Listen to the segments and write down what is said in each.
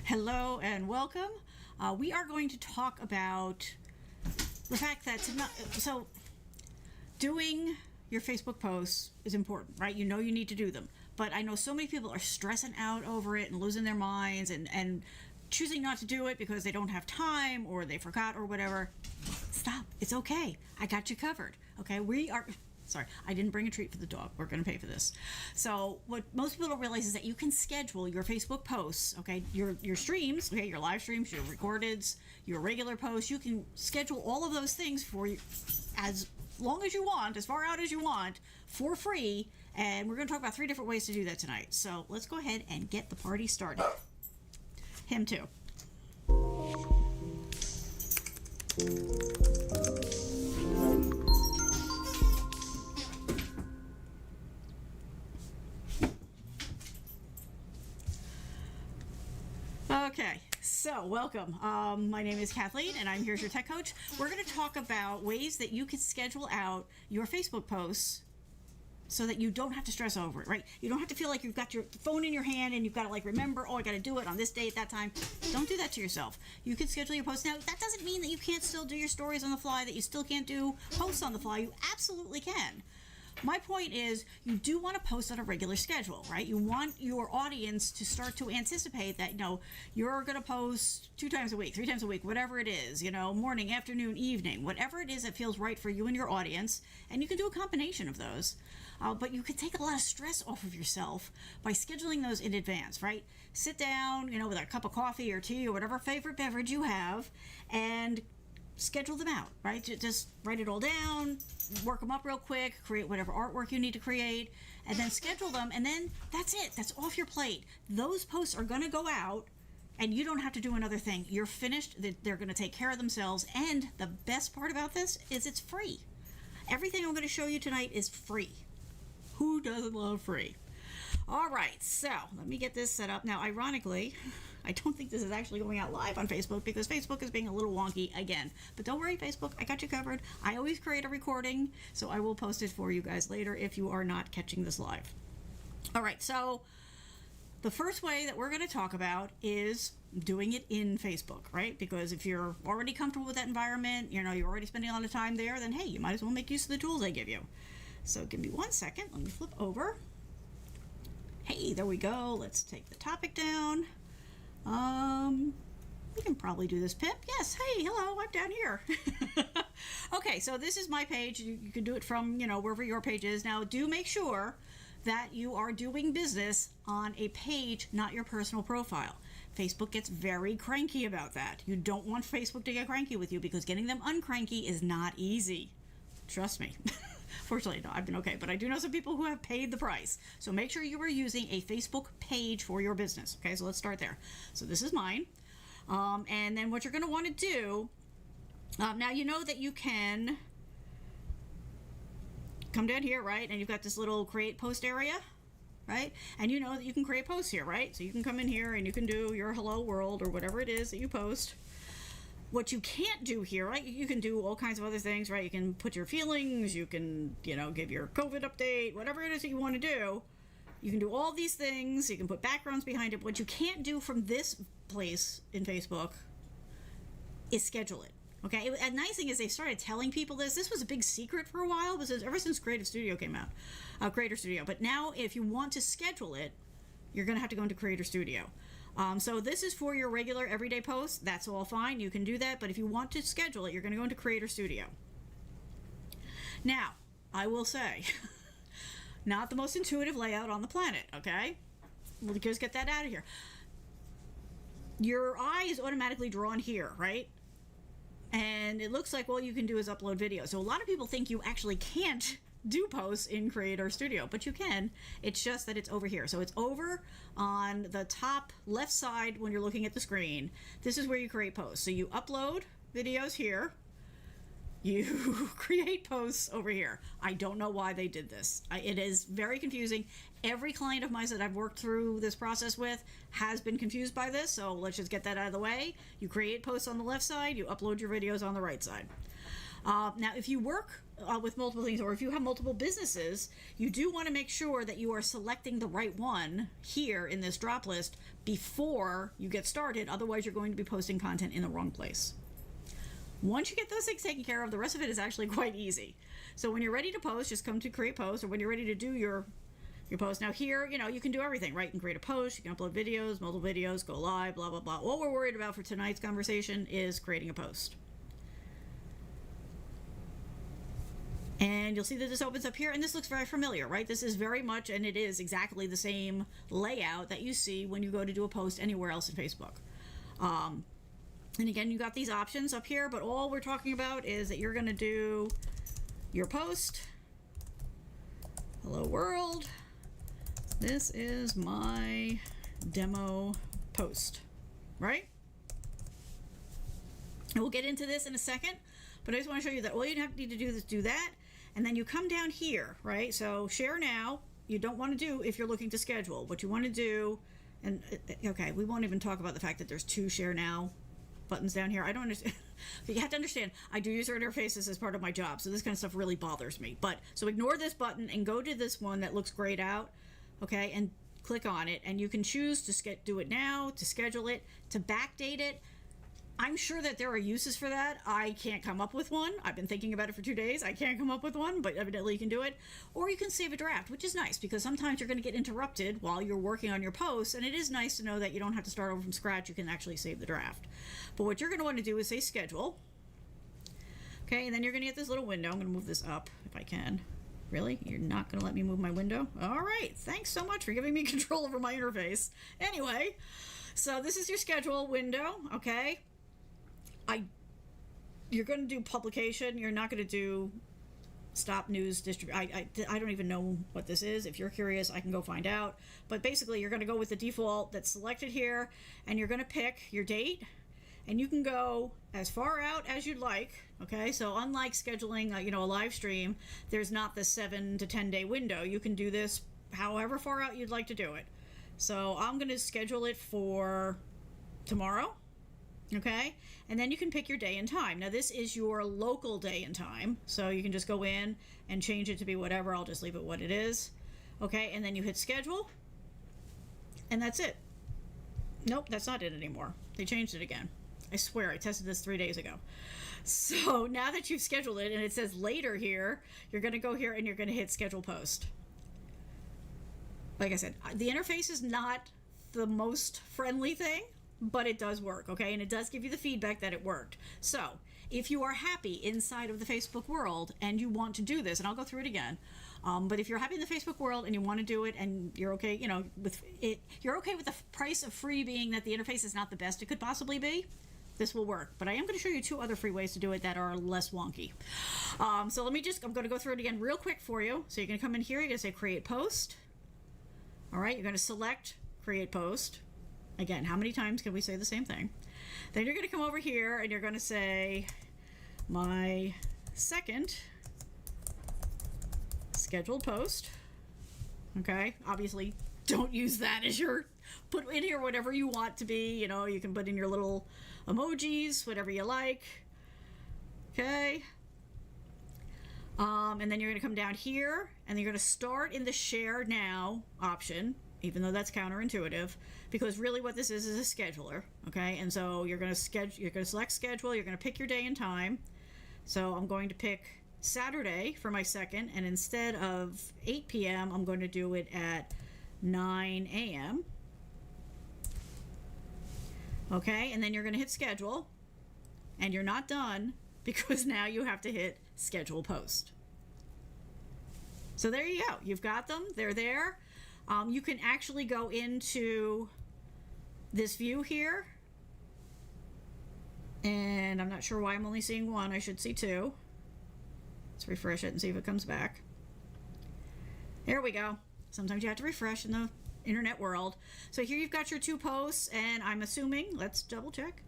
Hello and welcome. We are going to talk about the fact that doing your Facebook posts is important, right? You know you need to do them. But I know so many people are stressing out over it and losing their minds and choosing not to do it because they don't have time or they forgot or whatever. Stop. It's okay. I got you covered. Okay? Sorry, I didn't bring a treat for the dog. We're going to pay for this. So what most people don't realize is that you can schedule your Facebook posts, okay, your streams, okay, your live streams, your recordeds, your regular posts. You can schedule all of those things for you as long as you want, as far out as you want, for free. And we're going to talk about 3 different ways to do that tonight. So let's go ahead and get the party started. Him too. Okay, so welcome. My name is Kathleen, and I'm here as your tech coach. We're going to talk about ways that you can schedule out your Facebook posts so that you don't have to stress over it, right? You don't have to feel like you've got your phone in your hand and you've got to remember, I got to do it on this day at that time. Don't do that to yourself. You can schedule your posts. Now, that doesn't mean that you can't still do your stories on the fly, that you still can't do posts on the fly. You absolutely can. My point is, you do want to post on a regular schedule, right? You want your audience to start to anticipate that, you're going to post 2 times a week, 3 times a week, whatever it is, morning, afternoon, evening, whatever it is that feels right for you and your audience. And you can do a combination of those. But you can take a lot of stress off of yourself by scheduling those in advance, right? Sit down, with a cup of coffee or tea or whatever favorite beverage you have and schedule them out, right? Just write it all down, work them up real quick, create whatever artwork you need to create, and then schedule them, and then that's it. That's off your plate. Those posts are going to go out, and you don't have to do another thing. You're finished. They're going to take care of themselves, and the best part about this is it's free. Everything I'm going to show you tonight is free. Who doesn't love free? All right, so let me get this set up. Now, ironically, I don't think this is actually going out live on Facebook because Facebook is being a little wonky again. But don't worry, Facebook, I got you covered. I always create a recording, so I will post it for you guys later if you are not catching this live. All right, so the first way that we're going to talk about is doing it in Facebook, right? Because if you're already comfortable with that environment, you're already spending a lot of time there, then hey, you might as well make use of the tools I give you. So give me 1 second. Let me flip over. Hey, there we go. Let's take the topic down. We can probably do this, Pip. Yes. Hey, hello. I'm down here. Okay, so this is my page. You can do it from, wherever your page is. Now, do make sure that you are doing business on a page, not your personal profile. Facebook gets very cranky about that. You don't want Facebook to get cranky with you because getting them uncranky is not easy. Trust me. Fortunately, no, I've been okay, but I do know some people who have paid the price. So make sure you are using a Facebook page for your business. Okay, so let's start there. So this is mine. And then what you're going to want to do, now you know that you can come down here, right? And you've got this little create post area, right? And you know that you can create posts here, right? So you can come in here and you can do your hello world or whatever it is that you post. What you can't do here, right? You can do all kinds of other things, right? You can put your feelings, you can, give your COVID update, whatever it is that you want to do. You can do all these things. You can put backgrounds behind it. What you can't do from this place in Facebook is schedule it. Okay? A nice thing is they started telling people this. This was a big secret for a while, because ever since Creative Studio came out, Creator Studio. But now if you want to schedule it, you're going to have to go into Creator Studio. So this is for your regular everyday posts. That's all fine. You can do that. But if you want to schedule it, you're going to go into Creator Studio. Now, I will say, not the most intuitive layout on the planet, okay? We'll just get that out of here. Your eye is automatically drawn here, right? And it looks like all you can do is upload video. So a lot of people think you actually can't do posts in Creator Studio, but you can. It's just that it's over here. So it's over on the top left side when you're looking at the screen. This is where you create posts. So you upload videos here. You create posts over here. I don't know why they did this. It is very confusing. Every client of mine that I've worked through this process with has been confused by this, so let's just get that out of the way. You create posts on the left side, you upload your videos on the right side. Now, if you work with multiple things, or if you have multiple businesses, you do want to make sure that you are selecting the right one here in this drop list before you get started. Otherwise, you're going to be posting content in the wrong place. Once you get those things taken care of, the rest of it is actually quite easy. So when you're ready to post, just come to create post, or when you're ready to do your post. Now here, you can do everything, right? You can create a post, you can upload videos, multiple videos, go live, blah, blah, blah. What we're worried about for tonight's conversation is creating a post. And you'll see that this opens up here, and this looks very familiar, right? This is very much, and it is exactly the same layout that you see when you go to do a post anywhere else in Facebook. And again, you got these options up here, but all we're talking about is that you're going to do your post. Hello world. This is my demo post, right? And we'll get into this in a second, but I just want to show you that all you need to do is do that, and then you come down here, right? So share now, you don't want to do if you're looking to schedule. What you want to do, and okay, we won't even talk about the fact that there's 2 share now buttons down here. I don't understand. You have to understand, I do user interfaces as part of my job, so this kind of stuff really bothers me. But so ignore this button and go to this one that looks grayed out, okay, and click on it, and you can choose to do it now, to schedule it, to backdate it. I'm sure that there are uses for that. I can't come up with one. I've been thinking about it for 2 days. I can't come up with one, but evidently you can do it. Or you can save a draft, which is nice because sometimes you're going to get interrupted while you're working on your posts, and it is nice to know that you don't have to start over from scratch. You can actually save the draft. But what you're going to want to do is say schedule. Okay, and then you're going to get this little window. I'm going to move this up if I can. Really? You're not going to let me move my window? All right. Thanks so much for giving me control over my interface. Anyway, so this is your schedule window, okay? You're going to do publication. You're not going to do stop news I don't even know what this is. If you're curious, I can go find out. But basically, you're going to go with the default that's selected here, and you're going to pick your date, and you can go as far out as you'd like. Okay, so unlike scheduling, a live stream, there's not the 7 to 10 day window. You can do this however far out you'd like to do it. So I'm going to schedule it for tomorrow. Okay, and then you can pick your day and time. Now this is your local day and time, so you can just go in and change it to be whatever. I'll just leave it what it is. Okay, and then you hit schedule, and that's it. Nope, that's not it anymore. They changed it again. I swear, I tested this 3 days ago. So now that you've scheduled it and it says later here, you're going to go here and you're going to hit schedule post. Like I said, the interface is not the most friendly thing, but it does work, okay? And it does give you the feedback that it worked. So if you are happy inside of the Facebook world and you want to do this, and I'll go through it again, but if you're happy in the Facebook world and you want to do it and you're okay, with it, you're okay with the price of free being that the interface is not the best it could possibly be, this will work. But I am going to show you 2 other free ways to do it that are less wonky. So I'm going to go through it again real quick for you. So you're going to come in here, you're going to say create post. All right, you're going to select create post. Again, how many times can we say the same thing? Then you're going to come over here and you're going to say my second scheduled post. Okay, obviously don't use that as your, put in here whatever you want to be. You can put in your little emojis, whatever you like. Okay. And then you're going to come down here and you're going to start in the share now option, even though that's counterintuitive, because really what this is a scheduler, okay? And so you're going to select schedule, you're going to pick your day and time. So I'm going to pick Saturday for my second, and instead of 8 p.m., I'm going to do it at 9 a.m. Okay, and then you're going to hit schedule, and you're not done because now you have to hit schedule post. So there you go. You've got them. They're there. You can actually go into this view here, and I'm not sure why I'm only seeing 1. I should see 2. Let's refresh it and see if it comes back. There we go. Sometimes you have to refresh in the internet world. So here you've got your 2 posts, and I'm assuming, let's double check,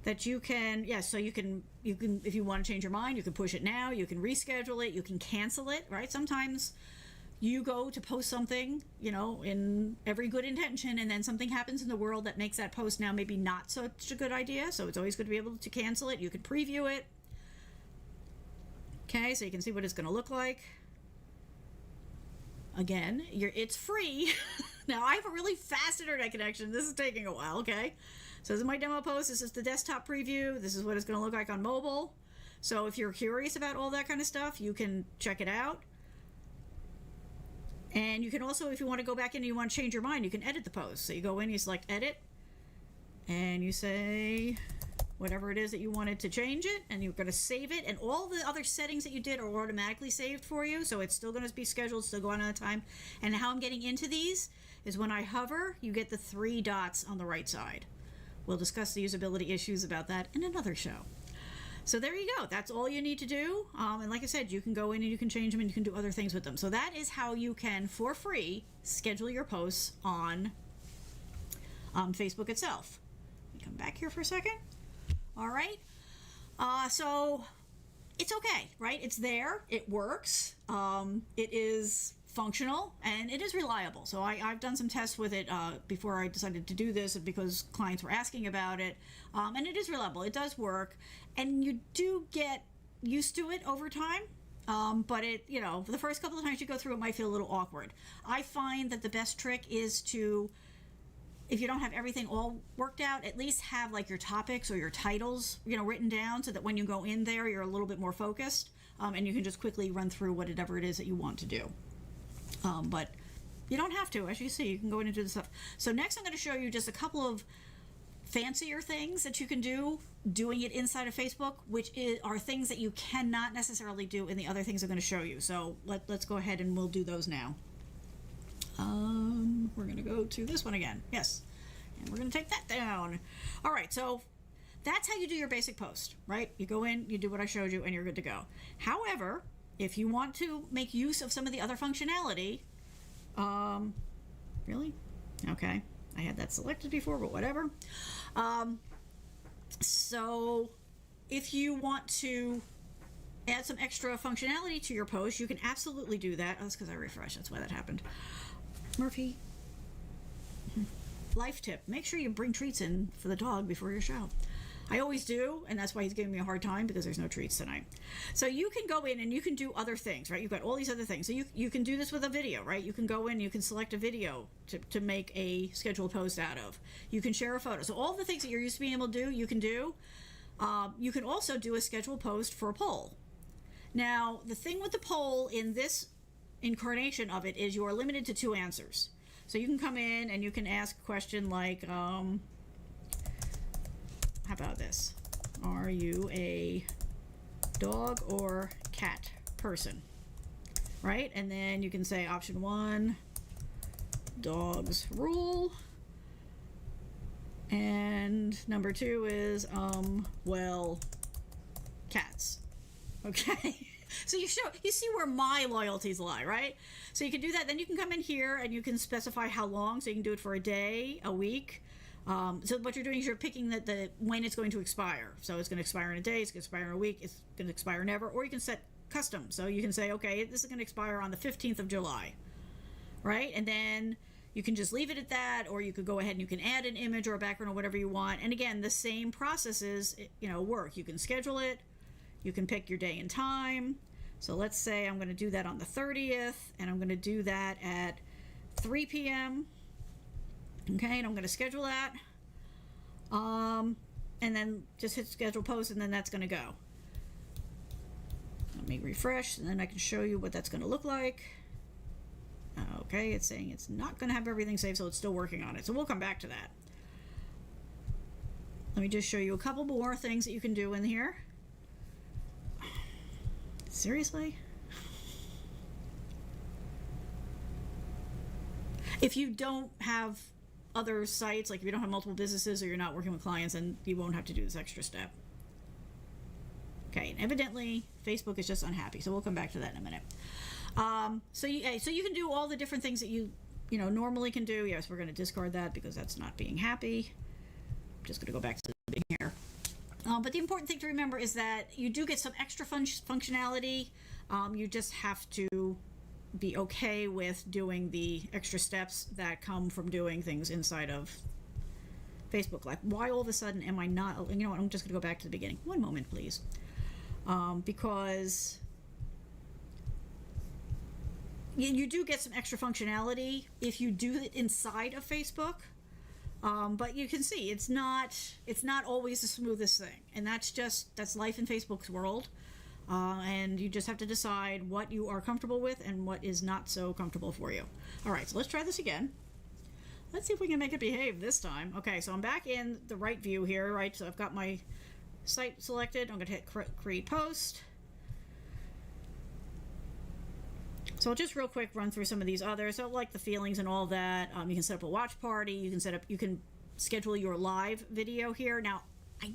that you can, yes, so you can, if you want to change your mind, you can push it now, you can reschedule it, you can cancel it, right? Sometimes you go to post something, in every good intention, and then something happens in the world that makes that post now maybe not such a good idea. So it's always good to be able to cancel it. You can preview it. Okay, so you can see what it's going to look like. Again, it's free. Now, I have a really fast internet connection. This is taking a while, okay? So this is my demo post. This is the desktop preview. This is what it's going to look like on mobile. So if you're curious about all that kind of stuff, you can check it out. And you can also, if you want to go back in and you want to change your mind, you can edit the post. So you go in, you select edit, and you say whatever it is that you wanted to change it, and you're going to save it, and all the other settings that you did are automatically saved for you, so it's still going to be scheduled, still going on time. And how I'm getting into these is when I hover, you get the 3 dots on the right side. We'll discuss the usability issues about that in another show. So there you go. That's all you need to do. And like I said, you can go in and you can change them and you can do other things with them. So that is how you can, for free, schedule your posts on Facebook itself. Let me come back here for a second. All right. So it's okay, right? It's there. It works. It is functional and it is reliable. So I've done some tests with it before I decided to do this because clients were asking about it. And it is reliable. It does work. And you do get used to it over time. But it, for the first couple of times you go through, it might feel a little awkward. I find that the best trick is to, if you don't have everything all worked out, at least have like your topics or your titles, written down so that when you go in there, you're a little bit more focused, and you can just quickly run through whatever it is that you want to do. But you don't have to. As you see, you can go in and do the stuff. So next I'm going to show you just a couple of fancier things that you can do doing it inside of Facebook, which are things that you cannot necessarily do in the other things I'm going to show you. So let's go ahead and we'll do those now. We're going to go to this one again. Yes. And we're going to take that down. All right. So that's how you do your basic post, right? You go in, you do what I showed you, and you're good to go. However, if you want to make use of some of the other functionality, really? Okay. I had that selected before, but whatever. So if you want to add some extra functionality to your post, you can absolutely do that. Oh, that's because I refreshed. That's why that happened. Murphy. Life tip. Make sure you bring treats in for the dog before your show. I always do, and that's why he's giving me a hard time because there's no treats tonight. So you can go in and you can do other things, right? You've got all these other things. So you can do this with a video, right? You can go in, you can select a video to make a scheduled post out of. You can share a photo. So all the things that you're used to being able to do, you can do. You can also do a scheduled post for a poll. Now, the thing with the poll in this incarnation of it is you are limited to 2 answers. So you can come in and you can ask a question like, how about this? Are you a dog or cat person? Right? And then you can say option 1, dogs rule. And number 2 is, well, cats. Okay. So you see where my loyalties lie, right? So you can do that. Then you can come in here and you can specify how long. So you can do it for a day, a week. So what you're doing is you're picking when it's going to expire. So it's going to expire in a day, it's going to expire in a week, it's going to expire never. Or you can set custom. So you can say, okay, this is going to expire on the 15th of July, right? And then you can just leave it at that, or you could go ahead and you can add an image or a background or whatever you want. And again, the same processes, work. You can schedule it. You can pick your day and time. So let's say I'm going to do that on the 30th, and I'm going to do that at 3 p.m. Okay, and I'm going to schedule that. And then just hit schedule post, and then that's going to go. Let me refresh, and then I can show you what that's going to look like. Okay, it's saying it's not going to have everything saved, so it's still working on it. So we'll come back to that. Let me just show you a couple more things that you can do in here. Seriously? If you don't have other sites, like if you don't have multiple businesses or you're not working with clients, then you won't have to do this extra step. Okay, and evidently Facebook is just unhappy, so we'll come back to that in a minute. So you can do all the different things that you normally can do. Yes, we're going to discard that because that's not being happy. I'm just going to go back to the beginning here. But the important thing to remember is that you do get some extra functionality. You just have to be okay with doing the extra steps that come from doing things inside of Facebook. Like, why all of a sudden am I not? You know what? I'm just going to go back to the beginning. One moment, please. Because you do get some extra functionality if you do it inside of Facebook. But you can see it's not always the smoothest thing, and that's life in Facebook's world. And you just have to decide what you are comfortable with and what is not so comfortable for you. All right, so let's try this again. Let's see if we can make it behave this time. Okay, so I'm back in the right view here, right? So I've got my site selected. I'm going to hit create post. So I'll just real quick run through some of these others. So like the feelings and all that. You can set up a watch party. You can schedule your live video here. Now, I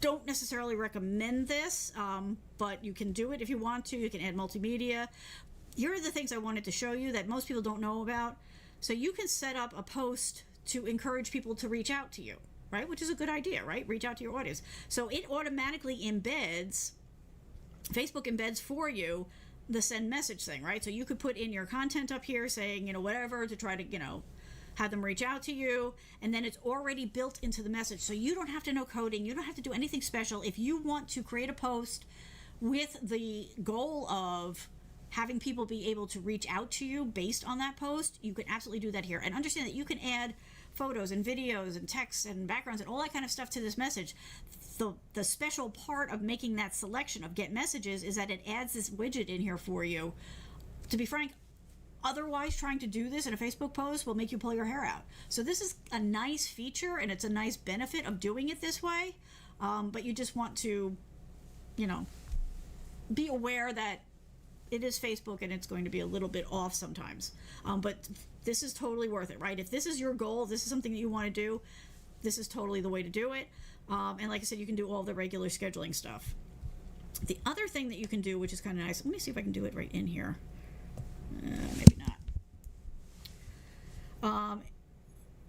don't necessarily recommend this, but you can do it if you want to. You can add multimedia. Here are the things I wanted to show you that most people don't know about. So you can set up a post to encourage people to reach out to you, right? Which is a good idea, right? Reach out to your audience. So it automatically embeds, Facebook embeds for you the send message thing, right? So you could put in your content up here saying, whatever to try to, have them reach out to you, and then it's already built into the message. So you don't have to know coding. You don't have to do anything special. If you want to create a post with the goal of having people be able to reach out to you based on that post, you can absolutely do that here. And understand that you can add photos and videos and texts and backgrounds and all that kind of stuff to this message. The special part of making that selection of get messages is that it adds this widget in here for you. To be frank, otherwise trying to do this in a Facebook post will make you pull your hair out. So this is a nice feature, and it's a nice benefit of doing it this way. But you just want to, be aware that it is Facebook and it's going to be a little bit off sometimes. But this is totally worth it, right? If this is your goal, if this is something that you want to do, this is totally the way to do it. And like I said, you can do all the regular scheduling stuff. The other thing that you can do, which is kind of nice, let me see if I can do it right in here. Maybe not.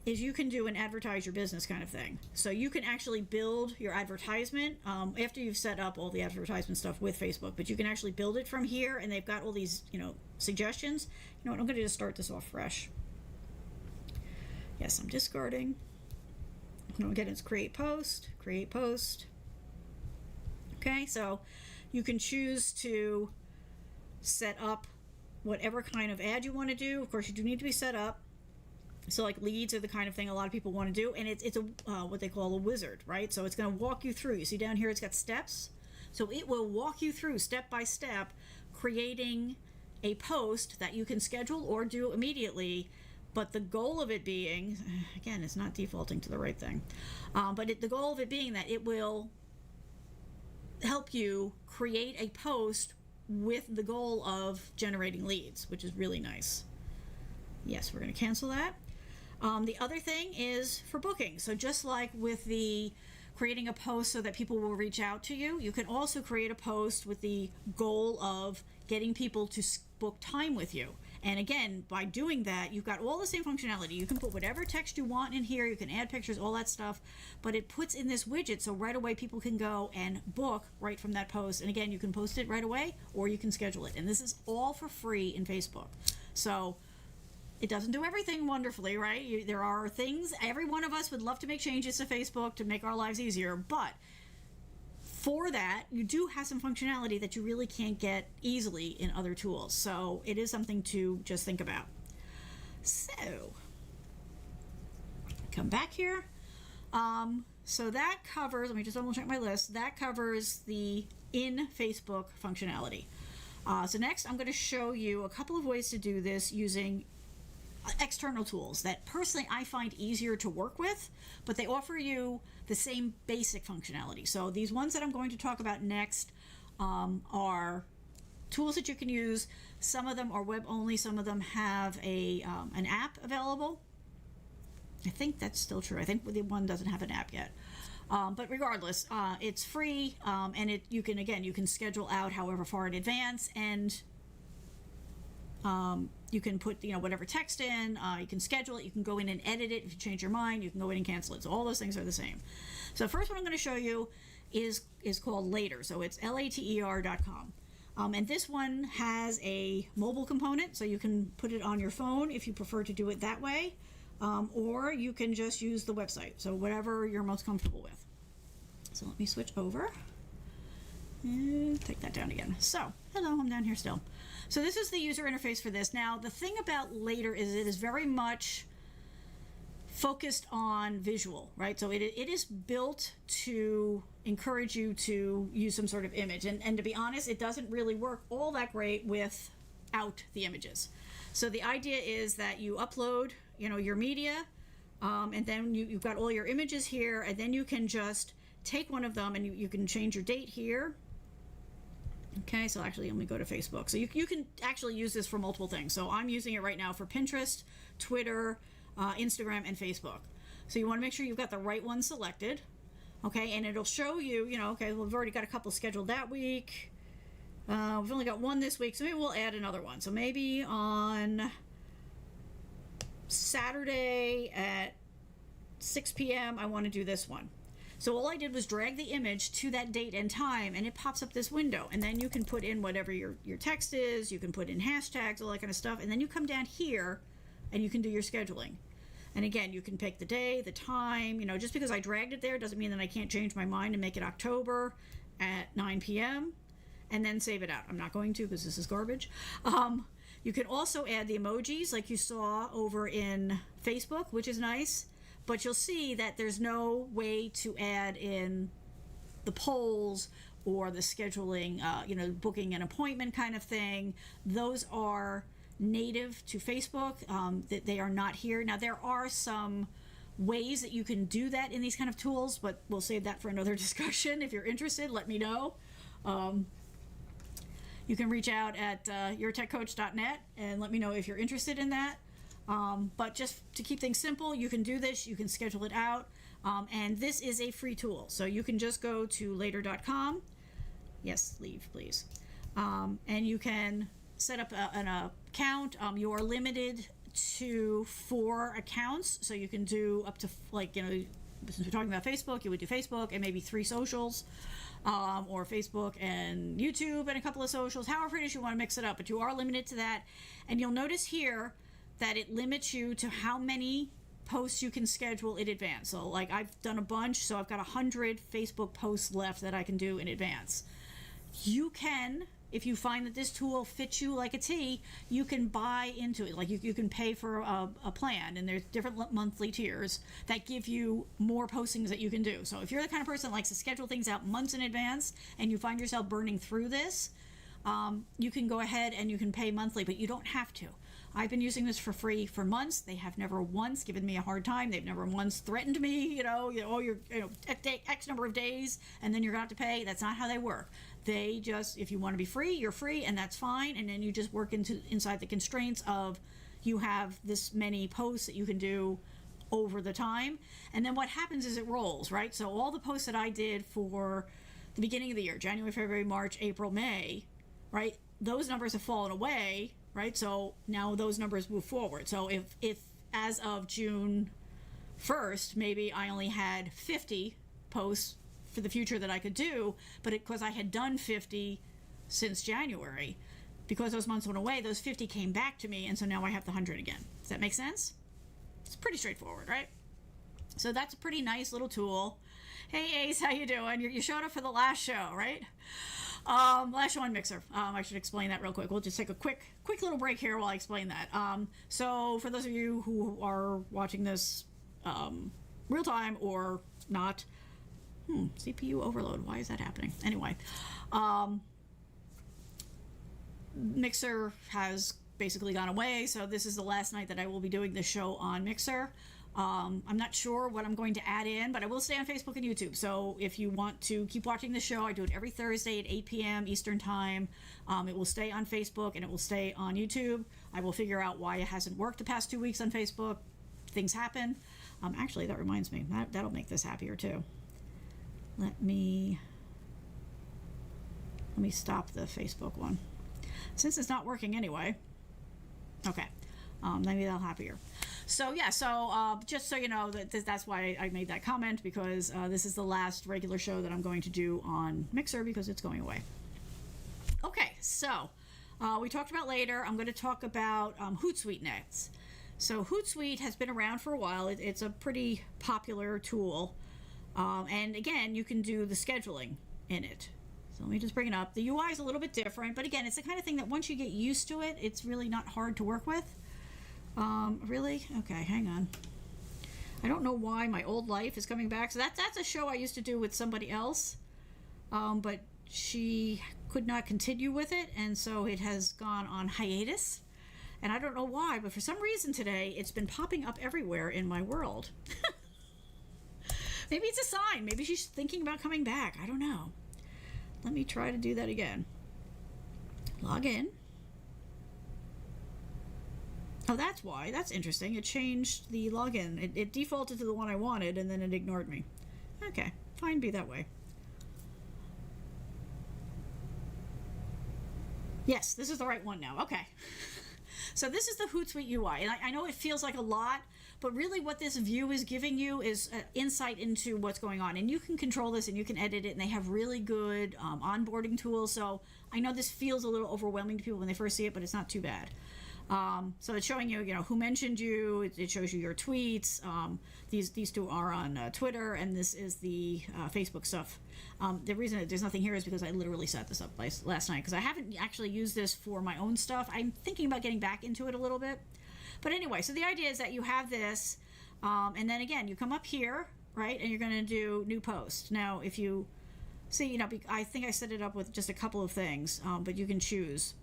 Is you can do an advertise your business kind of thing. So you can actually build your advertisement after you've set up all the advertisement stuff with Facebook, but you can actually build it from here, and they've got all these, suggestions. You know what, I'm going to just start this off fresh. Yes, I'm discarding. Again, it's create post. Okay, so you can choose to set up whatever kind of ad you want to do. Of course, you do need to be set up. So like leads are the kind of thing a lot of people want to do, and it's a what they call a wizard, right? So it's going to walk you through. You see down here it's got steps. So it will walk you through step by step creating a post that you can schedule or do immediately. But the goal of it being, again, it's not defaulting to the right thing, but the goal of it being that it will help you create a post with the goal of generating leads, which is really nice. Yes, we're going to cancel that. The other thing is for booking. So just like with the creating a post so that people will reach out to you, you can also create a post with the goal of getting people to book time with you. And again, by doing that, you've got all the same functionality. You can put whatever text you want in here. You can add pictures, all that stuff. But it puts in this widget, so right away people can go and book right from that post. And again, you can post it right away, or you can schedule it. And this is all for free in Facebook. So it doesn't do everything wonderfully, right? There are things, every one of us would love to make changes to Facebook to make our lives easier. But for that, you do have some functionality that you really can't get easily in other tools. So it is something to just think about. So, come back here. So that covers, let me just double check my list, that covers the in Facebook functionality. So next, I'm going to show you a couple of ways to do this using external tools that personally I find easier to work with, but they offer you the same basic functionality. So these ones that I'm going to talk about next are tools that you can use. Some of them are web only, some of them have an app available. I think that's still true. I think the one doesn't have an app yet. But regardless, it's free, and you can schedule out however far in advance, and you can put whatever text in. You can schedule it. You can go in and edit it. If you change your mind, you can go in and cancel it. So all those things are the same. So the first one I'm going to show you is called Later. So it's later.com. And this one has a mobile component, so you can put it on your phone if you prefer to do it that way, or you can just use the website. So whatever you're most comfortable with. So let me switch over and take that down again. So Hello, I'm down here still. So this is the user interface for this. Now, the thing about Later is it is very much focused on visual, right? So it is built to encourage you to use some sort of image. And to be honest, it doesn't really work all that great without the images. So the idea is that you upload, your media, and then you've got all your images here, and then you can just take one of them and you can change your date here. Okay, so actually let me go to Facebook. So you can actually use this for multiple things. So I'm using it right now for Pinterest, Twitter, Instagram, and Facebook. So you want to make sure you've got the right one selected. Okay, and it'll show you, okay, well, we've already got a couple scheduled that week. We've only got one this week, so maybe we'll add another one. So maybe on Saturday at 6 p.m., I want to do this one. So all I did was drag the image to that date and time, and it pops up this window. And then you can put in whatever your text is, you can put in hashtags, all that kind of stuff, and then you come down here and you can do your scheduling. And again, you can pick the day, the time, just because I dragged it there doesn't mean that I can't change my mind and make it October at 9 p.m. and then save it out. I'm not going to because this is garbage. You can also add the emojis like you saw over in Facebook, which is nice. But you'll see that there's no way to add in the polls or the scheduling, booking an appointment kind of thing. Those are native to Facebook. That they are not here. Now, there are some ways that you can do that in these kind of tools, but we'll save that for another discussion. If you're interested, let me know. You can reach out at yourtechcoach.net and let me know if you're interested in that. But just to keep things simple, you can do this, you can schedule it out, and this is a free tool. So you can just go to later.com. Yes, leave, please. And you can set up an account. You are limited to 4 accounts, so you can do up to, since we're talking about Facebook, you would do Facebook and maybe 3 socials, or Facebook and YouTube and a couple of socials, however it is you want to mix it up, but you are limited to that. And you'll notice here that it limits you to how many posts you can schedule in advance. So I've done a bunch, so I've got 100 Facebook posts left that I can do in advance. You can, if you find that this tool fits you like a T, you can buy into it. You can pay for a plan, and there's different monthly tiers that give you more postings that you can do. So if you're the kind of person that likes to schedule things out months in advance and you find yourself burning through this, you can go ahead and you can pay monthly, but you don't have to. I've been using this for free for months. They have never once given me a hard time. They've never once threatened me, you're X number of days, and then you're going to have to pay. That's not how they work. They just, if you want to be free, you're free, and that's fine. And then you just work inside the constraints of you have this many posts that you can do over the time. And then what happens is it rolls, right? So all the posts that I did for the beginning of the year, January, February, March, April, May, right? Those numbers have fallen away. Right, so now those numbers move forward. So if as of June 1st, maybe I only had 50 posts for the future that I could do, but because I had done 50 since January, because those months went away, those 50 came back to me, and so now I have the 100 again. Does that make sense? It's pretty straightforward, right? So that's a pretty nice little tool. Hey Ace, how you doing? You showed up for the last show, right? Last show on Mixer. I should explain that real quick. We'll just take a quick little break here while I explain that. So for those of you who are watching this real time or not, CPU overload. Why is that happening? Anyway, Mixer has basically gone away, so this is the last night that I will be doing this show on Mixer. I'm not sure what I'm going to add in, but I will stay on Facebook and YouTube. So if you want to keep watching the show, I do it every Thursday at 8 p.m. Eastern Time. It will stay on Facebook and it will stay on YouTube. I will figure out why it hasn't worked the past 2 weeks on Facebook. Things happen. Actually, that reminds me. That'll make this happier too. Let me stop the Facebook one. Since it's not working anyway. Okay. Maybe that'll happier. So yeah, just so you know, that's why I made that comment, because this is the last regular show that I'm going to do on Mixer because it's going away. Okay, so we talked about Later. I'm going to talk about Hootsuite next. So Hootsuite has been around for a while. It's a pretty popular tool, and again, you can do the scheduling in it. So let me just bring it up. The UI is a little bit different, but again, it's the kind of thing that once you get used to it, it's really not hard to work with. Really? Okay, hang on. I don't know why My Old Life is coming back. So that's a show I used to do with somebody else, but she could not continue with it, and so it has gone on hiatus. And I don't know why, but for some reason today, it's been popping up everywhere in my world. Maybe it's a sign. Maybe she's thinking about coming back. I don't know. Let me try to do that again. Log in. Oh, that's why. That's interesting. It changed the login. It defaulted to the one I wanted, and then it ignored me. Okay, fine, be that way. Yes, this is the right one now. Okay. So this is the Hootsuite UI, and I know it feels like a lot, but really what this view is giving you is insight into what's going on. And you can control this and you can edit it, and they have really good onboarding tools. So I know this feels a little overwhelming to people when they first see it, but it's not too bad. So it's showing you, who mentioned you. It shows you your tweets. These two are on Twitter, and this is the Facebook stuff. The reason that there's nothing here is because I literally set this up last night, because I haven't actually used this for my own stuff. I'm thinking about getting back into it a little bit. But anyway, so the idea is that you have this, and then again, you come up here, right, and you're going to do new post. Now, if you see, I think I set it up with just a couple of things, but you can choose.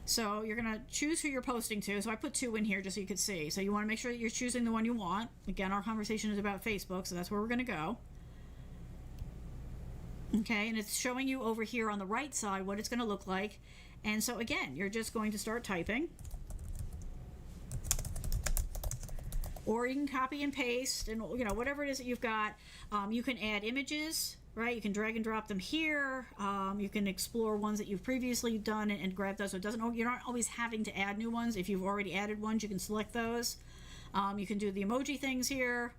So you're going to choose who you're posting to. So I put 2 in here just so you could see. So you want to make sure that you're choosing the one you want. Again, our conversation is about Facebook, so that's where we're going to go. Okay, and it's showing you over here on the right side what it's going to look like. And so again, you're just going to start typing. Or you can copy and paste, and whatever it is that you've got. You can add images. Right, you can drag and drop them here. You can explore ones that you've previously done and grab those. So it doesn't. You're not always having to add new ones. If you've already added ones, you can select those. You can do the emoji things here.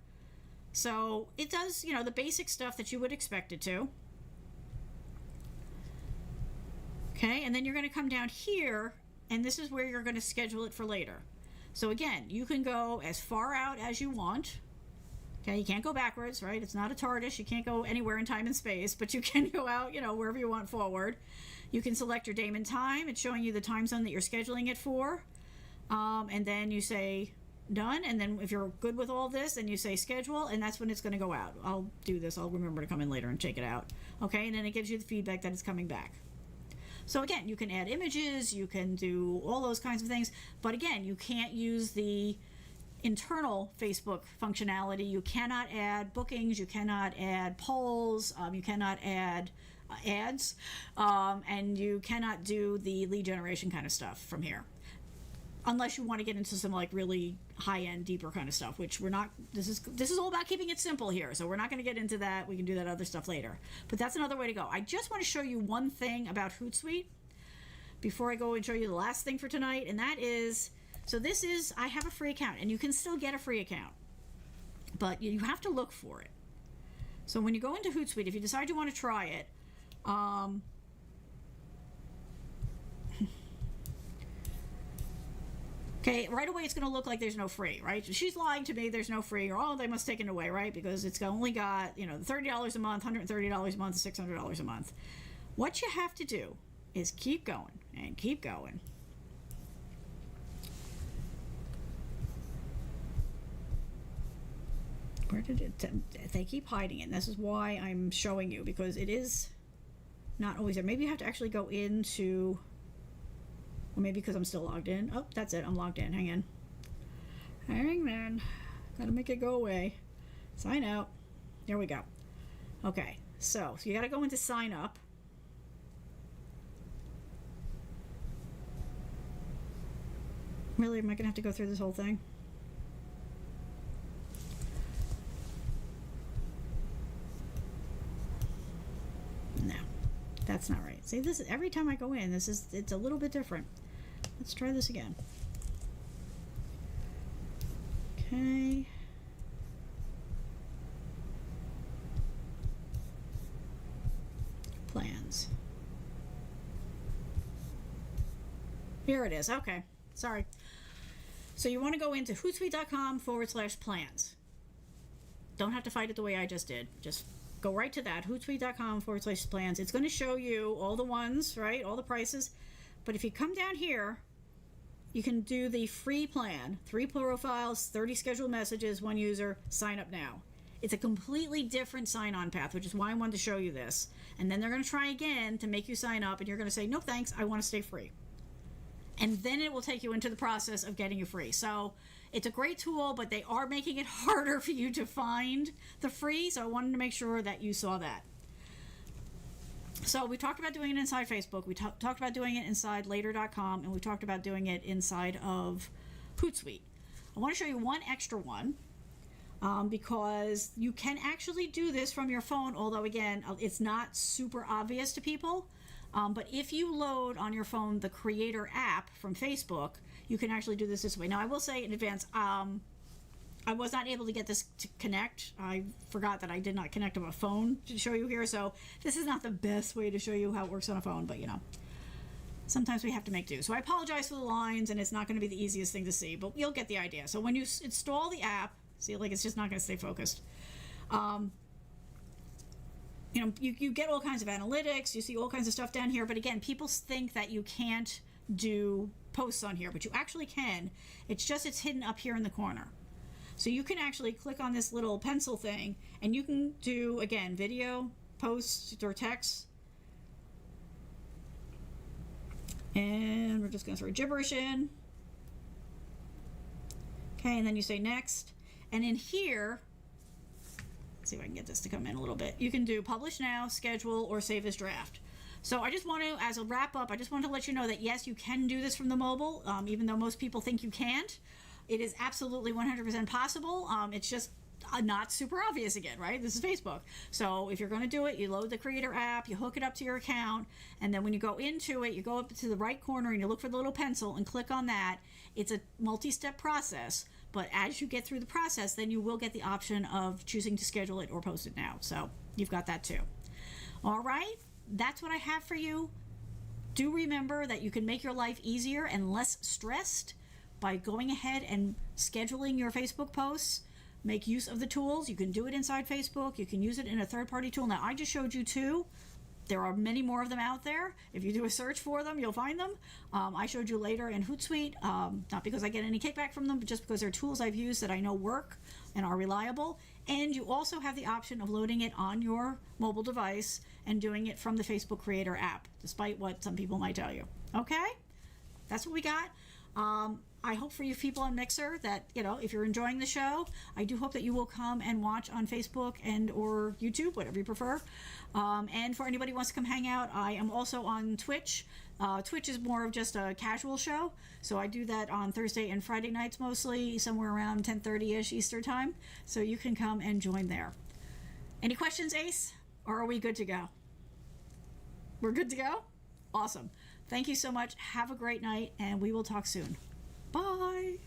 So it does, the basic stuff that you would expect it to. Okay, and then you're going to come down here, and this is where you're going to schedule it for later. So again, you can go as far out as you want. Okay, you can't go backwards, right? It's not a TARDIS. You can't go anywhere in time and space, but you can go out, wherever you want forward. You can select your day and time. It's showing you the time zone that you're scheduling it for. And then you say done. And then if you're good with all this, then you say schedule, and that's when it's going to go out. I'll do this. I'll remember to come in later and check it out. Okay, and then it gives you the feedback that it's coming back. So again, you can add images. You can do all those kinds of things. But again, you can't use the internal Facebook functionality. You cannot add bookings, you cannot add polls, you cannot add ads, and you cannot do the lead generation kind of stuff from here, unless you want to get into some really high-end, deeper kind of stuff, which we're not. This is all about keeping it simple here, so we're not going to get into that. We can do that other stuff later, but that's another way to go. I just want to show you one thing about Hootsuite before I go and show you the last thing for tonight, and that is, so this is, I have a free account, and you can still get a free account, but you have to look for it. So when you go into Hootsuite, if you decide you want to try it, okay, right away it's going to look like there's no free, right? She's lying to me, there's no free, or they must take it away, right? Because it's only got, $30 a month, $130 a month, $600 a month. What you have to do is keep going and keep going. Where did it? They keep hiding it. And this is why I'm showing you, because it is not always there. Maybe you have to actually go into, or maybe because I'm still logged in. Oh, that's it. I'm logged in. Hang on. Hang on. Gotta make it go away. Sign out. There we go. Okay. So you gotta go into sign up. Really? Am I gonna have to go through this whole thing? No, that's not right. See, this is, every time I go in, it's a little bit different. Let's try this again. Okay. Plans. Here it is. Okay. Sorry. So you want to go into hootsuite.com/plans. Don't have to fight it the way I just did. Just go right to that, hootsuite.com/plans. It's going to show you all the ones, right? All the prices. But if you come down here, you can do the free plan, 3 profiles, 30 scheduled messages, 1 user, sign up now. It's a completely different sign-on path, which is why I wanted to show you this. And then they're going to try again to make you sign up, and you're going to say, no thanks, I want to stay free. And then it will take you into the process of getting you free. So it's a great tool, but they are making it harder for you to find the free, so I wanted to make sure that you saw that. So we talked about doing it inside Facebook, we talked about doing it inside later.com, and we talked about doing it inside of Hootsuite. I want to show you one extra one, because you can actually do this from your phone, although again, it's not super obvious to people. But if you load on your phone the Creator app from Facebook, you can actually do this way. Now, I will say in advance, I was not able to get this to connect. I forgot that I did not connect to a phone to show you here, so this is not the best way to show you how it works on a phone, but you know, sometimes we have to make do. So I apologize for the lines, and it's not going to be the easiest thing to see, but you'll get the idea. So when you install the app, see, like, it's just not going to stay focused. You know, you get all kinds of analytics, you see all kinds of stuff down here, but again, people think that you can't do posts on here, but you actually can. It's just, it's hidden up here in the corner. So you can actually click on this little pencil thing, and you can do, again, video, posts, or text. And we're just going to throw gibberish in. Okay, and then you say next. And in here, let's see if I can get this to come in a little bit. You can do publish now, schedule, or save as draft. So I just want to, as a wrap up, I just want to let you know that yes, you can do this from the mobile, even though most people think you can't. It is absolutely 100% possible. It's just not super obvious again, right? This is Facebook. So if you're going to do it, you load the Creator app, you hook it up to your account, and then when you go into it, you go up to the right corner and you look for the little pencil and click on that. It's a multi-step process, but as you get through the process, then you will get the option of choosing to schedule it or post it now. So you've got that too. All right, that's what I have for you. Do remember that you can make your life easier and less stressed by going ahead and scheduling your Facebook posts. Make use of the tools. You can do it inside Facebook. You can use it in a third-party tool. Now, I just showed you 2. There are many more of them out there. If you do a search for them, you'll find them. I showed you later in Hootsuite, not because I get any kickback from them, but just because they're tools I've used that I know work and are reliable. And you also have the option of loading it on your mobile device and doing it from the Facebook Creator app, despite what some people might tell you. Okay? That's what we got. I hope for you people on Mixer that, you know, if you're enjoying the show, I do hope that you will come and watch on Facebook and or YouTube, whatever you prefer. And for anybody who wants to come hang out, I am also on Twitch. Twitch is more of just a casual show, so I do that on Thursday and Friday nights mostly, somewhere around 10:30ish Eastern time. So you can come and join there. Any questions, Ace? Or are we good to go? We're good to go? Awesome. Thank you so much. Have a great night, and we will talk soon. Bye.